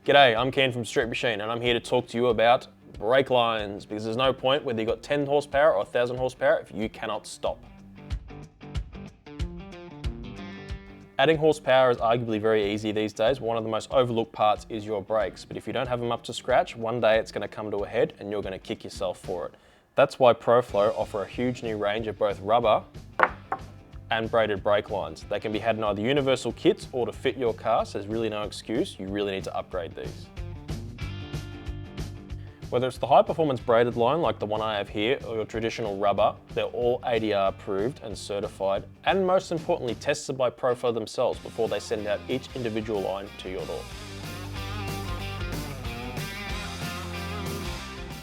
G'day, I'm Ken from Street Machine and I'm here to talk to you about brake lines, because there's no point whether you've got 10 horsepower or 1000 horsepower if you cannot stop. Adding horsepower is arguably very easy these days. One of the most overlooked parts is your brakes, but if you don't have them up to scratch, one day it's going to come to a head and you're going to kick yourself for it. That's why Proflow offer a huge new range of both rubber and braided brake lines. They can be had in either universal kits or to fit your car, so there's really no excuse. You really need to upgrade these. Whether it's the high performance braided line like the one I have here or your traditional rubber, they're all ADR approved and certified, and most importantly tested by Proflow themselves before they send out each individual line to your door.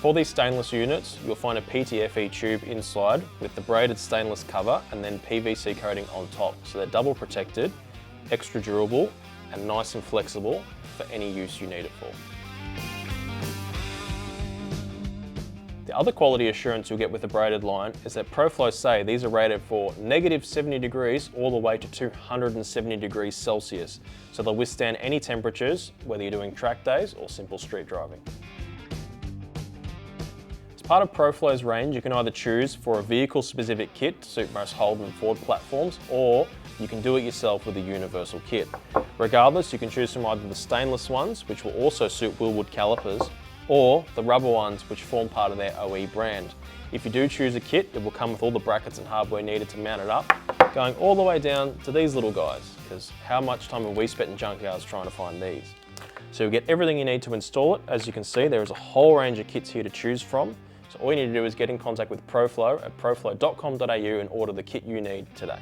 For these stainless units, you'll find a PTFE tube inside with the braided stainless cover and then PVC coating on top, so they're double protected, extra durable, and nice and flexible for any use you need it for. The other quality assurance you'll get with the braided line is that Proflow say these are rated for -70 degrees all the way to 270 degrees Celsius, so they'll withstand any temperatures, whether you're doing track days or simple street driving. Part of Proflow's range, you can either choose for a vehicle-specific kit to suit most Holden and Ford platforms, or you can do it yourself with a universal kit. Regardless, you can choose from either the stainless ones, which will also suit Willwood calipers, or the rubber ones, which form part of their OE brand. If you do choose a kit, it will come with all the brackets and hardware needed to mount it up, going all the way down to these little guys, because how much time have we spent in junkyards trying to find these? So you'll get everything you need to install it. As you can see, there is a whole range of kits here to choose from. So all you need to do is get in contact with Proflow at proflow.com.au and order the kit you need today.